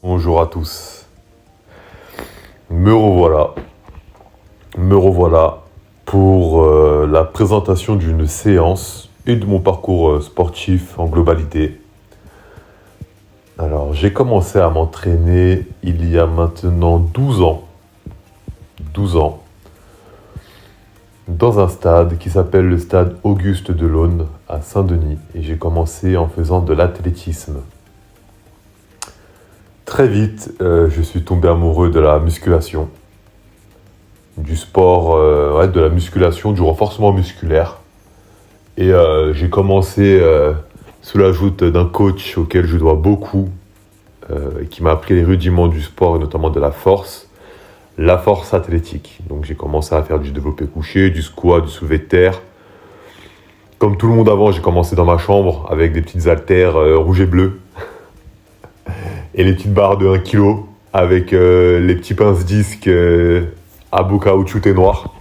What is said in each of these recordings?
Bonjour à tous. Me revoilà. Me revoilà pour la présentation d'une séance et de mon parcours sportif en globalité. Alors, j'ai commencé à m'entraîner il y a maintenant 12 ans. 12 ans. Dans un stade qui s'appelle le stade Auguste Delaune à Saint-Denis. Et j'ai commencé en faisant de l'athlétisme. Très vite, je suis tombé amoureux de la musculation, du sport, de la musculation, du renforcement musculaire. Et j'ai commencé sous la joute d'un coach auquel je dois beaucoup, et qui m'a appris les rudiments du sport et notamment de la force athlétique. Donc j'ai commencé à faire du développé couché, du squat, du soulevé de terre. Comme tout le monde avant, j'ai commencé dans ma chambre avec des petites haltères rouges et bleues. Et les petites barres de 1 kg avec les petits pinces-disques à bout caoutchouté noir.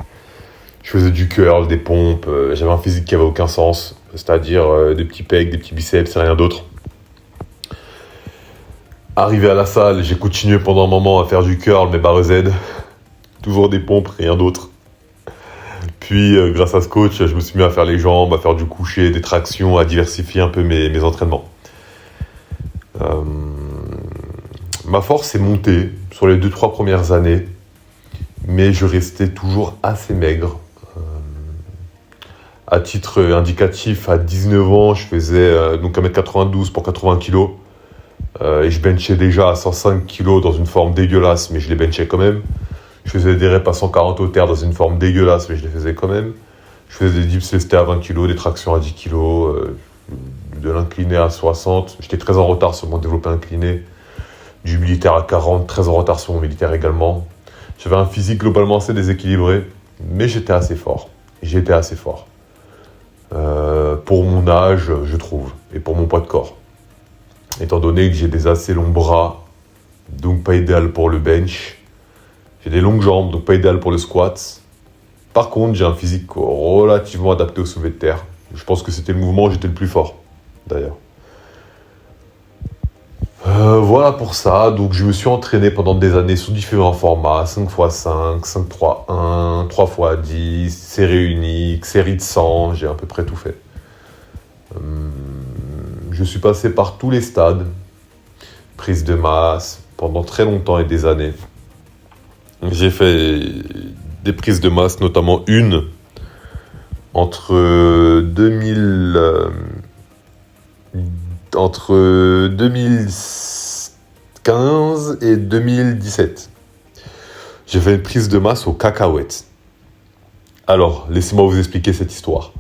Je faisais du curl, des pompes, j'avais un physique qui avait aucun sens, c'est-à-dire des petits pecs, des petits biceps, rien d'autre. Arrivé à la salle, j'ai continué pendant un moment à faire du curl, mes barres Z, toujours des pompes, rien d'autre. Puis grâce à ce coach, je me suis mis à faire les jambes, à faire du couché, des tractions, à diversifier un peu mes entraînements. Ma force est montée sur les 2-3 premières années, mais je restais toujours assez maigre. À titre indicatif, à 19 ans, je faisais donc 1m92 pour 80 kg. Et je benchais déjà à 105 kg dans une forme dégueulasse, mais je les benchais quand même. Je faisais des reps à 140 au terre dans une forme dégueulasse, mais je les faisais quand même. Je faisais des dips lestés à 20 kg, des tractions à 10 kg, de l'incliné à 60. J'étais très en retard sur mon développé incliné. Du militaire à 40, très en retard sur mon militaire également. J'avais un physique globalement assez déséquilibré, mais j'étais assez fort. Pour mon âge, je trouve, et pour mon poids de corps. Étant donné que j'ai des assez longs bras, donc pas idéal pour le bench. J'ai des longues jambes, donc pas idéal pour le squat. Par contre, j'ai un physique relativement adapté au soulevé de terre. Je pense que c'était le mouvement où j'étais le plus fort, d'ailleurs. Voilà pour ça, donc je me suis entraîné pendant des années sous différents formats, 5x5, 5x1, 3x10, série unique, série de 100, j'ai à peu près tout fait. Je suis passé par tous les stades, prise de masse, pendant très longtemps et des années. J'ai fait des prises de masse, notamment une, entre 2015 et 2017. J'ai fait une prise de masse aux cacahuètes. Alors, laissez-moi vous expliquer cette histoire.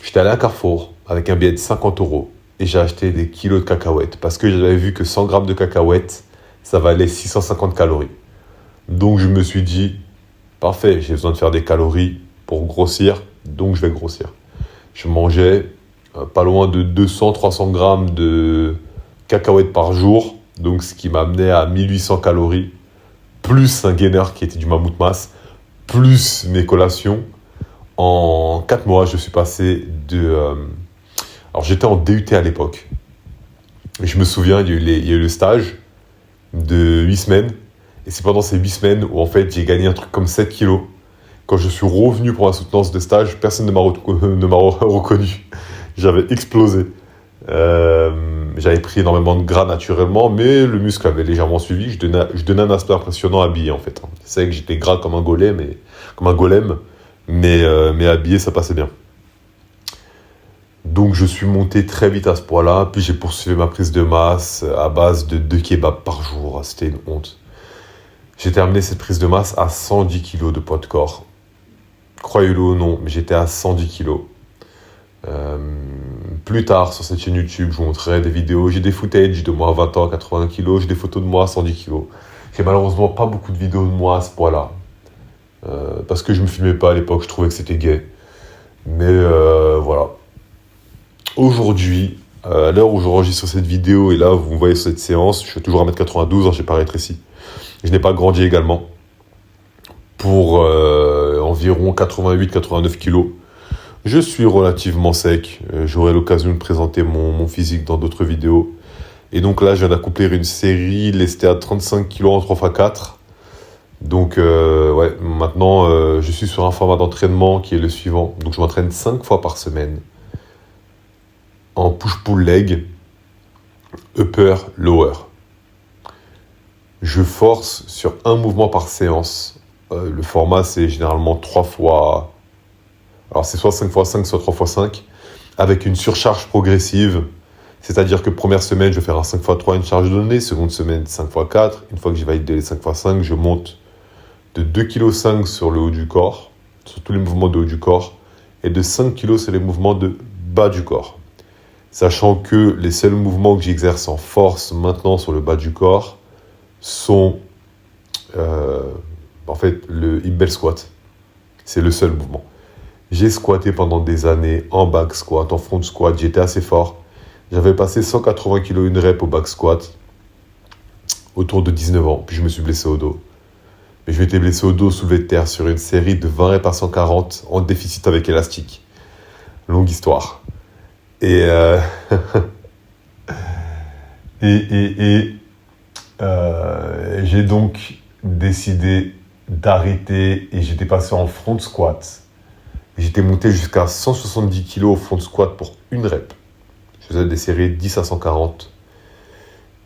J'étais allé à Carrefour avec un billet de 50 € et j'ai acheté des kilos de cacahuètes parce que j'avais vu que 100 grammes de cacahuètes, ça valait 650 calories. Donc je me suis dit, parfait, j'ai besoin de faire des calories pour grossir, donc je vais grossir. Je mangeais pas loin de 200-300 grammes de cacahuètes par jour, donc ce qui m'amenait à 1800 calories, plus un gainer qui était du mammouth mass, plus mes collations. En 4 mois, je suis passé de... Alors j'étais en DUT à l'époque. Et je me souviens, il y a eu le stage de 8 semaines. Et c'est pendant ces 8 semaines où en fait j'ai gagné un truc comme 7 kilos. Quand je suis revenu pour la soutenance de stage, personne ne m'a reconnu. J'avais explosé. J'avais pris énormément de gras naturellement, mais le muscle avait légèrement suivi. Je donnais un aspect impressionnant habillé en fait. C'est vrai que j'étais gras comme un golem, mais habillé ça passait bien. Donc je suis monté très vite à ce point-là, puis j'ai poursuivi ma prise de masse à base de 2 kebabs par jour. C'était une honte. J'ai terminé cette prise de masse à 110 kg de poids de corps. Croyez-le ou non, mais j'étais à 110 kg. Plus tard, sur cette chaîne YouTube, je vous montrerai des vidéos. J'ai des footage de moi à 20 ans, 80 kg. J'ai des photos de moi à 110 kg. J'ai malheureusement pas beaucoup de vidéos de moi à ce point-là. Parce que je me filmais pas à l'époque, je trouvais que c'était gay. Mais voilà. Aujourd'hui, à l'heure où j'enregistre cette vidéo, et là, vous me voyez sur cette séance, je suis toujours à 1m92, j'ai pas rétréci. Je n'ai pas grandi également. Pour environ 88-89 kg. Je suis relativement sec. J'aurai l'occasion de présenter mon physique dans d'autres vidéos. Et donc là, je viens d'accomplir une série lestée à 35 kg en 3x4. Donc ouais, maintenant, je suis sur un format d'entraînement qui est le suivant. Donc je m'entraîne 5 fois par semaine en push-pull leg, upper, lower. Je force sur un mouvement par séance. Le format, c'est généralement 3 fois... Alors c'est soit 5x5, soit 3x5, avec une surcharge progressive. C'est-à-dire que première semaine, je vais faire un 5x3, une charge donnée. Seconde semaine, 5x4. Une fois que j'ai validé les 5x5, je monte de 2,5 kg sur le haut du corps, sur tous les mouvements de haut du corps, et de 5 kg sur les mouvements de bas du corps. Sachant que les seuls mouvements que j'exerce en force maintenant sur le bas du corps sont en fait le hip bell squat. C'est le seul mouvement. J'ai squatté pendant des années en back squat, en front squat, j'étais assez fort. J'avais passé 180 kg une rep au back squat autour de 19 ans, puis je me suis blessé au dos. Mais je m'étais blessé au dos soulevé de terre sur une série de 20 reps à 140 en déficit avec élastique. Longue histoire. Et, j'ai donc décidé d'arrêter et j'étais passé en front squat. J'étais monté jusqu'à 170 kg au front squat pour une rep. Je faisais des séries 10 à 140.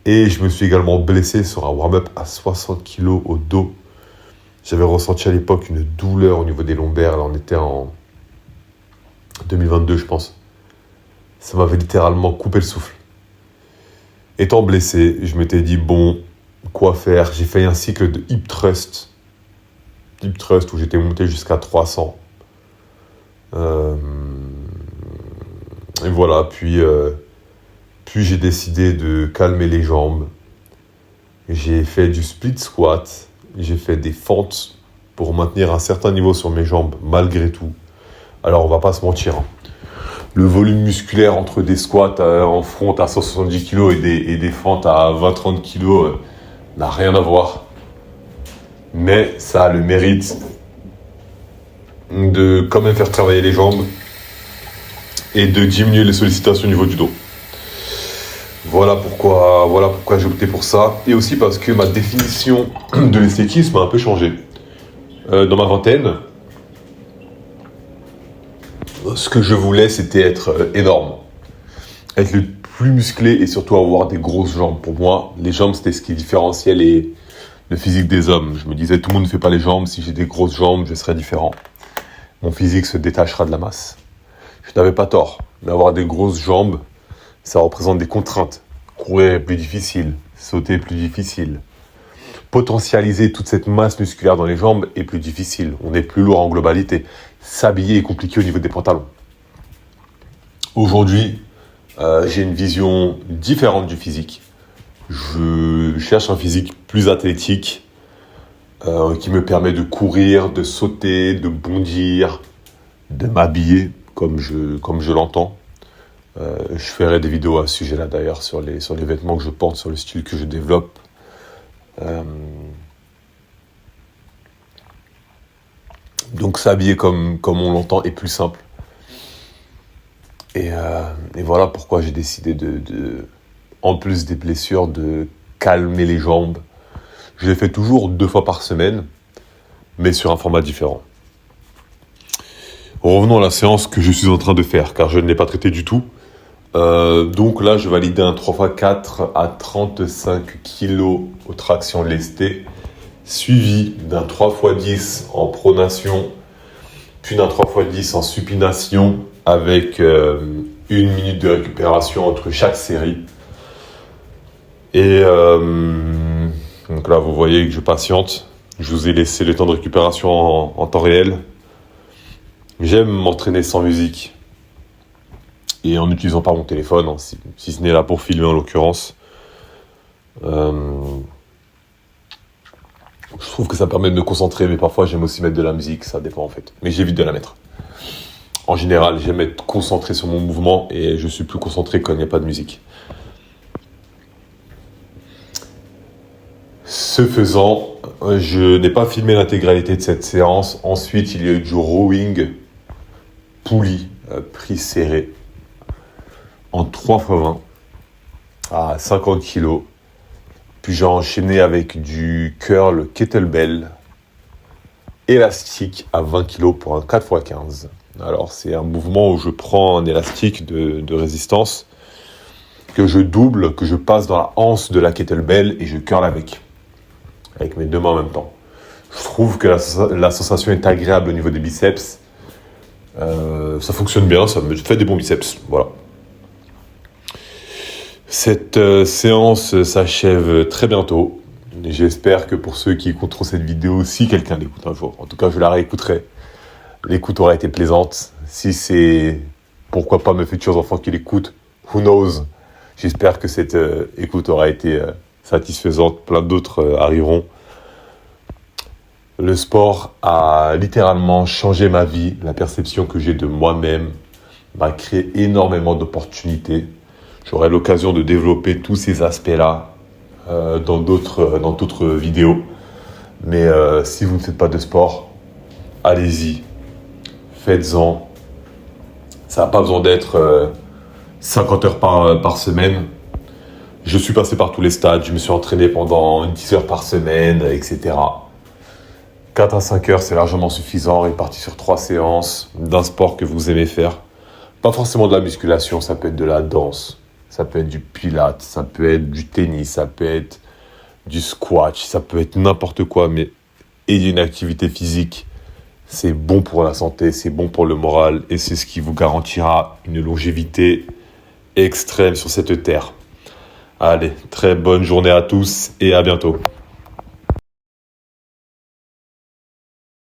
Et je me suis également blessé sur un warm-up à 60 kg au dos. J'avais ressenti à l'époque une douleur au niveau des lombaires. Là, on était en 2022, je pense. Ça m'avait littéralement coupé le souffle. Étant blessé, je m'étais dit, bon, quoi faire? J'ai fait un cycle de hip thrust. Hip thrust où j'étais monté jusqu'à 300. Et voilà, puis j'ai décidé de calmer les jambes. J'ai fait du split squat. J'ai fait des fentes pour maintenir un certain niveau sur mes jambes, malgré tout. Alors, on va pas se mentir, hein. Le volume musculaire entre des squats en front à 170 kg et des fentes à 20-30 kg n'a rien à voir. Mais ça a le mérite de quand même faire travailler les jambes et de diminuer les sollicitations au niveau du dos. Voilà pourquoi j'ai opté pour ça. Et aussi parce que ma définition de l'esthétisme a un peu changé. Dans ma vingtaine, ce que je voulais, c'était être énorme. Être le plus musclé et surtout avoir des grosses jambes. Pour moi, les jambes, c'était ce qui différenciait le physique des hommes. Je me disais, tout le monde ne fait pas les jambes. Si j'ai des grosses jambes, je serais différent. Mon physique se détachera de la masse. Je n'avais pas tort. Mais avoir des grosses jambes, ça représente des contraintes. Courir est plus difficile, sauter est plus difficile. Potentialiser toute cette masse musculaire dans les jambes est plus difficile. On est plus lourd en globalité. S'habiller est compliqué au niveau des pantalons. Aujourd'hui, j'ai une vision différente du physique. Je cherche un physique plus athlétique, qui me permet de courir, de sauter, de bondir, de m'habiller comme je l'entends. Je ferai des vidéos à ce sujet-là d'ailleurs sur les vêtements que je porte, sur le style que je développe. Donc s'habiller comme on l'entend est plus simple. Et voilà pourquoi j'ai décidé en plus des blessures, de calmer les jambes. Je les fais toujours 2 fois par semaine, mais sur un format différent. Revenons à la séance que je suis en train de faire, car je ne l'ai pas traité du tout. Donc là, je validais un 3x4 à 35 kg aux tractions lestées, suivi d'un 3x10 en pronation, puis d'un 3x10 en supination, avec 1 minute de récupération entre chaque série. Et donc là, vous voyez que je patiente. Je vous ai laissé le temps de récupération en temps réel. J'aime m'entraîner sans musique et en n'utilisant pas mon téléphone, hein, si ce n'est là pour filmer en l'occurrence. Je trouve que ça permet de me concentrer, mais parfois j'aime aussi mettre de la musique, ça dépend en fait. Mais j'évite de la mettre. En général, j'aime être concentré sur mon mouvement et je suis plus concentré quand il n'y a pas de musique. Ce faisant, je n'ai pas filmé l'intégralité de cette séance. Ensuite, il y a eu du rowing, poulie, prise serrée, en 3x20. à 50 kilos. Puis j'ai enchaîné avec du curl kettlebell élastique à 20 kilos pour un 4x15. Alors c'est un mouvement où je prends un élastique de résistance que je double, que je passe dans la anse de la kettlebell et je curl avec mes deux mains en même temps. Je trouve que la sensation est agréable au niveau des biceps. Ça fonctionne bien, ça me fait des bons biceps. Voilà. Cette séance s'achève très bientôt. J'espère que pour ceux qui écouteront cette vidéo, si quelqu'un l'écoute un jour, en tout cas je la réécouterai, l'écoute aura été plaisante. Si c'est, pourquoi pas, mes futurs enfants qui l'écoutent, who knows. J'espère que cette écoute aura été satisfaisante. Plein d'autres arriveront. Le sport a littéralement changé ma vie. La perception que j'ai de moi-même m'a créé énormément d'opportunités. J'aurai l'occasion de développer tous ces aspects-là dans d'autres vidéos. Mais si vous ne faites pas de sport, allez-y, faites-en. Ça n'a pas besoin d'être 50 heures par semaine. Je suis passé par tous les stades, je me suis entraîné pendant 10 heures par semaine, etc. 4 à 5 heures, c'est largement suffisant, réparti sur 3 séances d'un sport que vous aimez faire. Pas forcément de la musculation, ça peut être de la danse, ça peut être du pilates, ça peut être du tennis, ça peut être du squash, ça peut être n'importe quoi, mais ayez une activité physique. C'est bon pour la santé, c'est bon pour le moral et c'est ce qui vous garantira une longévité extrême sur cette terre. Allez, très bonne journée à tous et à bientôt.